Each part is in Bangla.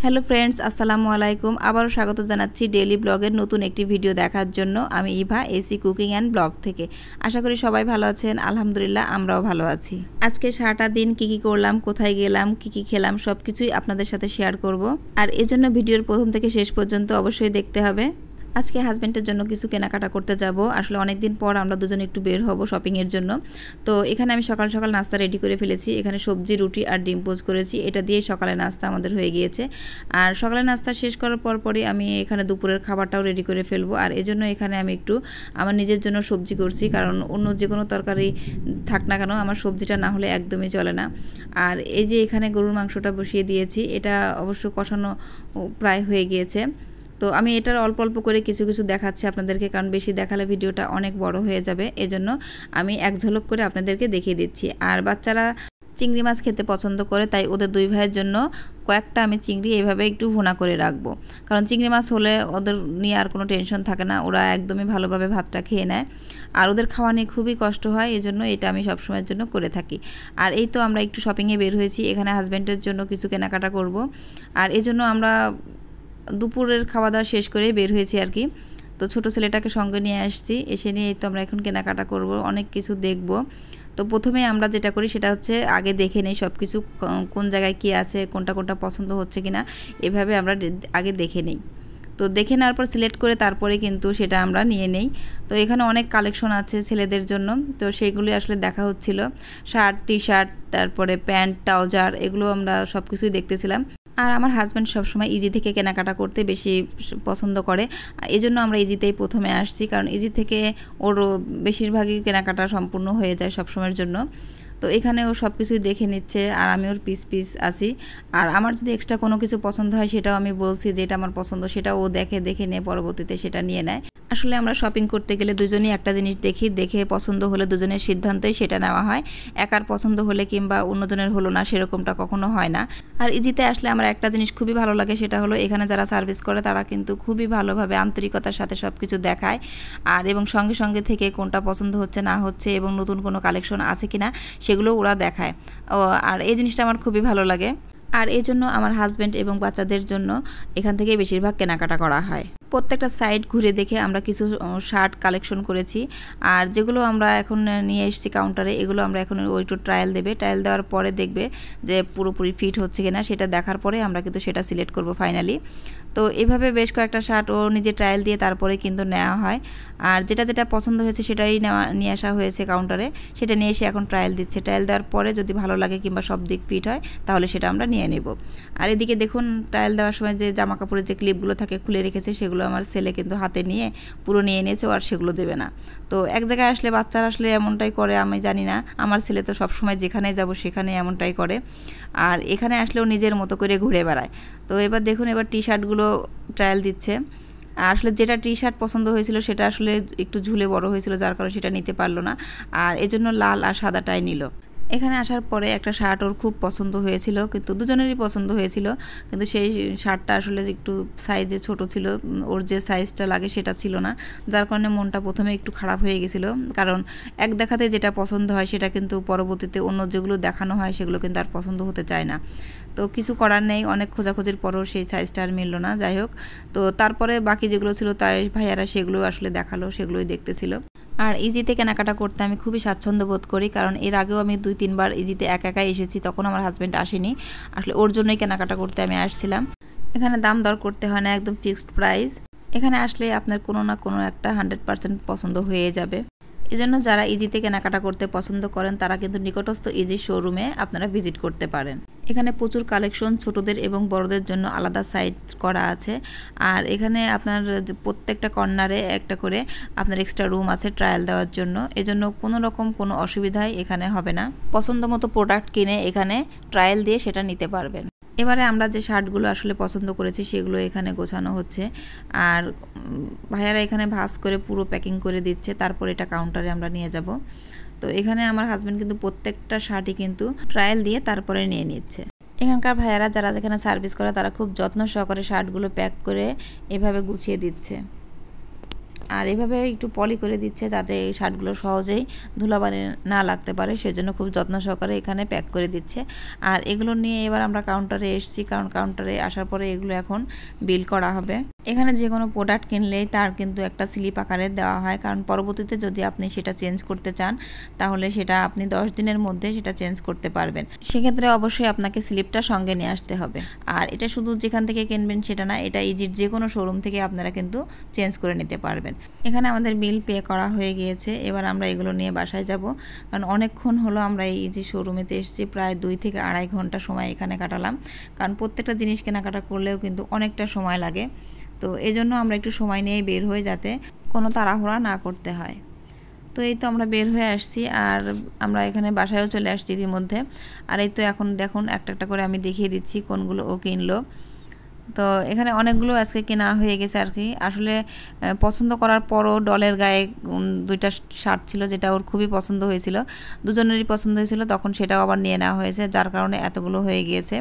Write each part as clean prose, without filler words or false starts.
হ্যালো ফ্রেন্ডস, আসসালামু আলাইকুম। আবারও স্বাগত জানাচ্ছি ডেইলি ব্লগের নতুন একটি ভিডিও দেখার জন্য। আমি Eva, AC cooking and blog থেকে। আশা করি সবাই ভালো আছেন। আলহামদুলিল্লাহ, আমরাও ভালো আছি। আজকে সারাটা দিন কি করলাম, কোথায় গেলাম, কি খেলাম, সব কিছুই আপনাদের সাথে শেয়ার করব। আর এজন্য ভিডিওর প্রথম থেকে শেষ পর্যন্ত অবশ্যই দেখতে হবে। আজকে হাজব্যান্ডের জন্য কিছু কেনাকাটা করতে যাব। আসলে অনেক দিন পর আমরা দুজন একটু বের হব শপিংয়ের জন্য। তো এখানে আমি সকাল সকাল নাস্তা রেডি করে ফেলেছি। এখানে সবজি, রুটি আর ডিম পোচ করেছি। এটা দিয়ে সকালে নাস্তা আমাদের হয়ে গিয়েছে। আর সকালে নাস্তা শেষ করার পরই আমি এখানে দুপুরের খাবারটাও রেডি করে ফেলবো। আর এজন্য এখানে আমি একটু আমার নিজের জন্য সবজি করছি, কারণ অন্য যে কোনো তরকারি থাক না কেন আমার সবজিটা না হলে একদমই চলে না। আর এই যে এখানে গরুর মাংসটা বসিয়ে দিয়েছি, এটা অবশ্য কষানো প্রায় হয়ে গিয়েছে। তো আমি এটার অল্প অল্প করে কিছু দেখাচ্ছি আপনাদেরকে, কারণ বেশি দেখালে ভিডিওটা অনেক বড় হয়ে যাবে। এজন্য আমি এক ঝলক করে আপনাদেরকে দেখিয়ে দিচ্ছি। আর বাচ্চারা চিংড়ি মাছ খেতে পছন্দ করে, তাই ওদের দুই ভাইয়ের জন্য কয়েকটা আমি চিংড়ি এইভাবে একটু ভুনা করে রাখবো। কারণ চিংড়ি মাছ হলে ওদের নিয়ে আর কোনো টেনশন থাকে না, ওরা একদমই ভালোভাবে ভাতটা খেয়ে নেয়। আর ওদের খাওয়া নিয়ে খুবই কষ্ট হয়, এজন্য এটা আমি সবসময়ের জন্য করে থাকি। আর এই তো আমরা একটু শপিংয়ে বের হয়েছি। এখানে হাজব্যান্ডের জন্য কিছু কেনাকাটা করব। আর এজন্য আমরা দুপুরের খাওয়া দাওয়া শেষ করে বের হয়েছি আর কি। তো ছোটো ছেলেটাকে সঙ্গে নিয়ে আসছি, এসে নিয়ে তো আমরা এখন কেনাকাটা করব, অনেক কিছু দেখব। তো প্রথমে আমরা যেটা করি সেটা হচ্ছে আগে দেখে নেই সব কিছু, কোন জায়গায় কী আছে, কোনটা পছন্দ হচ্ছে কিনা, এভাবে আমরা আগে দেখে নেই। তো দেখে নেওয়ার পর সিলেক্ট করে তারপরে কিন্তু সেটা আমরা নিয়ে নেই। তো এখানে অনেক কালেকশন আছে ছেলেদের জন্য, তো সেইগুলি আসলে দেখা হচ্ছিল। শার্ট, টি শার্ট, তারপরে প্যান্ট, ট্রাউজার, এগুলো আমরা সব কিছুই দেখতেছিলাম। আর আমার হাজব্যান্ড সবসময় ইজি থেকে কেনাকাটা করতে বেশি পছন্দ করে, এই জন্য আমরা ইজিতেই প্রথমে আসছি, কারণ ইজি থেকে ওর বেশিরভাগই কেনাকাটা সম্পূর্ণ হয়ে যায় সবসময়ের জন্য। তো এখানে ও সব কিছুই দেখে নিচ্ছে, আর আমি ওর পিস আছি। আর আমার যদি এক্সট্রা কোনো কিছু পছন্দ হয় সেটাও আমি বলছি যে এটা আমার পছন্দ, সেটা ও দেখে নিয়ে পরবর্তীতে সেটা নিয়ে নেয়। আসলে আমরা শপিং করতে গেলে দুজনেই একটা জিনিস দেখে পছন্দ হলে দুজনের সিদ্ধান্তই সেটা নেওয়া হয়। একার পছন্দ হলে কিংবা অন্যজনের হলো না, সেরকমটা কখনো হয় না। আর ইজিতে আসলে আমার একটা জিনিস খুবই ভালো লাগে, সেটা হলো এখানে যারা সার্ভিস করে তারা কিন্তু খুবই ভালোভাবে আন্তরিকতার সাথে সব কিছু দেখায়। আর এবং সঙ্গে থেকে কোনটা পছন্দ হচ্ছে না হচ্ছে এবং নতুন কোনো কালেকশন আছে কিনা সেগুলো ওরা দেখায়। আর এই জিনিসটা আমার খুবই ভালো লাগে। আর এই জন্য আমার হাজব্যান্ড এবং বাচ্চাদের জন্য এখান থেকে বেশিরভাগ কেনাকাটা করা হয়। প্রত্যেকটা সাইড ঘুরে দেখে আমরা কিছু শার্ট কালেকশন করেছি। আর যেগুলো আমরা এখন নিয়ে এসেছি কাউন্টারে, এগুলো আমরা এখন একটু ট্রায়াল দেবে। ট্রায়াল দেওয়ার পরে দেখবে যে পুরোপুরি ফিট হচ্ছে কিনা, সেটা দেখার পরে আমরা কিন্তু সেটা সিলেক্ট করব ফাইনালি। তো এভাবে বেশ কয়েকটা শার্ট ও নিজে ট্রায়াল দিয়ে তারপরে কিন্তু নেওয়া হয়। আর যেটা পছন্দ হয়েছে সেটাই নিয়ে আসা হয়েছে কাউন্টারে, সেটা নিয়ে এসে এখন ট্রায়াল দিচ্ছে। ট্রায়াল দেওয়ার পরে যদি ভালো লাগে কিংবা সব দিক ফিট হয় তাহলে সেটা আমরা নিয়ে নেব। আর এদিকে দেখুন, ট্রায়াল দেওয়ার সময় যে জামা কাপড়ের যে ক্লিপগুলো থাকে খুলে রেখেছে, সেগুলো আমার ছেলে কিন্তু হাতে নিয়ে পুরো নিয়ে নিয়েছে, আর সেগুলো দেবে না। তো এক জায়গায় আসলে বাচ্চারা আসলে এমনটাই করে, আমি জানি না। আমার ছেলে তো সবসময় যেখানে যাব সেখানে এমনটাই করে। আর এখানে আসলেও নিজের মতো করে ঘুরে বেড়ায়। তো এবার দেখুন, এবার টি শার্টগুলো ট্রায়াল দিচ্ছে। আসলে যেটা টি শার্ট পছন্দ হয়েছিল সেটা আসলে একটু ঝুলে বড় হয়েছিল, যার কারণে সেটা নিতে পারলো না। আর এজন্য লাল আর সাদাটাই নিল। এখানে আসার পরে একটা শার্ট ওর খুব পছন্দ হয়েছিল, কিন্তু দুজনেরই পছন্দ হয়েছিল, কিন্তু সেই শার্টটা আসলে একটু সাইজে ছোট ছিল, ওর যে সাইজটা লাগে সেটা ছিল না, যার কারণে মনটা প্রথমে একটু খারাপ হয়ে গেছিলো। কারণ এক দেখাতে যেটা পছন্দ হয় সেটা কিন্তু পরবর্তীতে অন্য যেগুলো দেখানো হয় সেগুলো কিন্তু আর পছন্দ হতে চায় না। তো কিছু করার নেই, অনেক খোঁজাখুঁজির পরও সেই সাইজটা আর মিলল না। যাই হোক, তো তারপরে বাকি যেগুলো ছিল তাই ভাইয়ারা সেগুলো আসলে দেখালো, সেগুলোই দেখতেছিল। আর ইজিতে কেনাকাটা করতে আমি খুবই স্বাচ্ছন্দ্য বোধ করি, কারণ এর আগেও আমি 2-3 বার ইজিতে একা এসেছি, তখন আমার হাজব্যান্ড আসেনি। আসলে ওর জন্যই কেনাকাটা করতে আমি আসছিলাম। এখানে দাম দর করতে হয় না, একদম ফিক্সড প্রাইস। এখানে আসলে আপনার কোনো না কোনো একটা 100% পছন্দ হয়ে যাবে। এজন্য যারা ইজিতে কেনাকাটা করতে পছন্দ করেন তারা কিন্তু নিকটস্থ ইজি শোরুমে আপনারা ভিজিট করতে পারেন। এখানে প্রচুর কালেকশন ছোটদের এবং বড়দের জন্য আলাদা সাইড করা আছে। আর এখানে আপনার প্রত্যেকটা কর্নারে একটা করে আপনার এক্সট্রা রুম আছে ট্রায়াল দেওয়ার জন্য, এজন্য কোনো রকম কোনো অসুবিধাই এখানে হবে না। পছন্দ মতো প্রোডাক্ট কিনে এখানে ট্রায়াল দিয়ে সেটা নিতে পারবেন। এবারে আমরা যে শার্টগুলো আসলে পছন্দ করেছি সেগুলো এখানে গোছানো হচ্ছে। আর ভাইয়ারা এখানে ভাঁজ করে পুরো প্যাকিং করে দিচ্ছে, তারপর এটা কাউন্টারে আমরা নিয়ে যাব। তো এখানে আমার হাজব্যান্ড কিন্তু প্রত্যেকটা শার্টই কিন্তু ট্রায়াল দিয়ে তারপরে নিয়ে নিচ্ছে। এখানকার ভাইয়ারা যারা যেখানে সার্ভিস করে তারা খুব যত্ন সহকারে শার্টগুলো প্যাক করে এভাবে গুছিয়ে দিচ্ছে। আর এভাবে একটু পলি করে দিচ্ছে যাতে এই শার্টগুলো সহজেই ধুলাবালি না লাগতে পারে, সেজন্য খুব যত্ন সহকারে এখানে প্যাক করে দিচ্ছে। আর এগুলো নিয়ে এবার আমরা কাউন্টারে এসেছি, কারণ কাউন্টারে আসার পরে এগুলো এখন বিল করা হবে। এখানে যে কোনো প্রোডাক্ট কিনলেই তার কিন্তু একটা স্লিপ আকারে দেওয়া হয়, কারণ পরবর্তীতে যদি আপনি সেটা চেঞ্জ করতে চান তাহলে সেটা আপনি 10 দিনের মধ্যে সেটা চেঞ্জ করতে পারবেন। সেক্ষেত্রে অবশ্যই আপনাকে স্লিপটা সঙ্গে নিয়ে আসতে হবে। আর এটা শুধু যেখান থেকে কিনবেন সেটা না, এটা ইজির যে কোনো শোরুম থেকে আপনারা কিন্তু চেঞ্জ করে নিতে পারবেন। এখানে আমাদের বিল পে করা হয়ে গিয়েছে। এবার আমরা এগুলো নিয়ে বাসায় যাব, কারণ অনেকক্ষণ হলো আমরা এই ইজি শোরুমেতে এসেছি, প্রায় 2 থেকে আড়াই ঘন্টা সময় এখানে কাটালাম, কারণ প্রত্যেকটা জিনিস কেনাকাটা করলেও কিন্তু অনেকটা সময় লাগে। তো এই জন্য আমরা একটু সময় নিয়ে বের হই যাতে কোনো তাড়াহুড়া না করতে হয়। তো এই তো আমরা বের হয়ে আসছি, আর আমরা এখানে বাসায়ও চলে আসছি ইতিমধ্যে। আর এই তো এখন দেখুন একটা একটা করে আমি দেখিয়ে দিচ্ছি কোনগুলো ও কিনলো। তো এখানে অনেকগুলো আজকে কেনা হয়ে গেছে আর কি। আসলে পছন্দ করার পরও ডলের গায়ে 2টা শার্ট ছিল যেটা ওর খুবই পছন্দ হয়েছিল, দুজনেরই পছন্দ হয়েছিল, তখন সেটাও আবার নিয়ে নেওয়া হয়েছে, যার কারণে এতগুলো হয়ে গিয়েছে।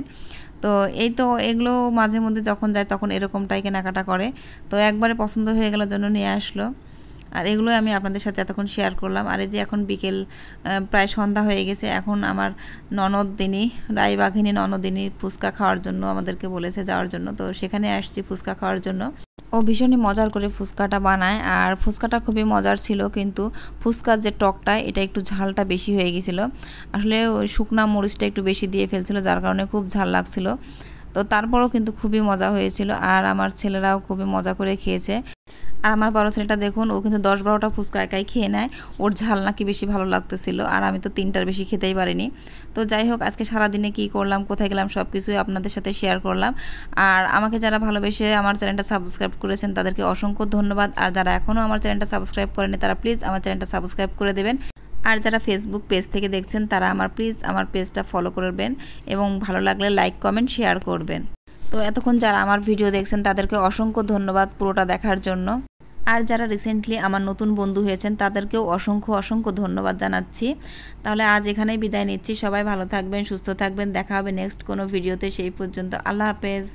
তো এই তো এগুলো মাঝে মধ্যে যখন যায় তখন এরকমটাই কেনাকাটা করে। তো একবারে পছন্দ হয়ে গেল জন্য নিয়ে আসলো। আর এগুলোই আমি আপনাদের সাথে এতক্ষণ শেয়ার করলাম। আর এই যে এখন বিকেল প্রায় সন্ধ্যা হয়ে গেছে, এখন আমার ননদিনী রায়বাঘিনী ননদিনী ফুচকা খাওয়ার জন্য আমাদেরকে বলেছে যাওয়ার জন্য। তো সেখানে আসছি ফুচকা খাওয়ার জন্য। ও ভীষণই মজার করে ফুচকাটা বানায়, আর ফুচকাটা খুবই মজার ছিল, কিন্তু ফুচকার যে টকটা এটা একটু ঝালটা বেশি হয়ে গেছিলো। আসলে ওই শুকনা মরিচটা একটু বেশি দিয়ে ফেলছিল, যার কারণে খুব ঝাল লাগছিল। তো তারপরেও কিন্তু খুবই মজা হয়েছিল, আর আমার ছেলেরাও খুবই মজা করে খেয়েছে। আর আমার বড় ছেলেটা দেখুন, ও কিন্তু 10-12টা ফুচকা একাই খেয়ে নেয়, ওর ঝাল নাকি বেশি ভালো লাগতেছিল, আর আমি তো 3টার বেশি খেতেই পারিনি। তো যাই হোক, আজকে সারাদিনে কি করলাম, কোথায় গেলাম, সব কিছুই আপনাদের সাথে শেয়ার করলাম। আর আমাকে যারা ভালোবেসে আমার চ্যানেলটা সাবস্ক্রাইব করেছেন তাদেরকে অসংখ্য ধন্যবাদ। আর যারা এখনও আমার চ্যানেলটা সাবস্ক্রাইব করেনি তারা প্লিজ আমার চ্যানেলটা সাবস্ক্রাইব করে দেবেন। আর যারা ফেসবুক পেজ থেকে দেখছেন তারা প্লিজ আমার পেজটা ফলো করবেন, এবং ভালো লাগলে লাইক কমেন্ট শেয়ার করবেন। তো এতক্ষণ যারা আমার ভিডিও দেখছেন তাদেরকে অসংখ্য ধন্যবাদ পুরোটা দেখার জন্য। আর যারা রিসেন্টলি আমার নতুন বন্ধু হয়েছেন তাদেরকেও অসংখ্য অসংখ্য ধন্যবাদ জানাচ্ছি। তাহলে আজ এখানেই বিদায় নিচ্ছি। সবাই ভালো থাকবেন, সুস্থ থাকবেন। দেখা হবে নেক্সট কোনো ভিডিওতে। সেই পর্যন্ত আল্লাহ হাফেজ।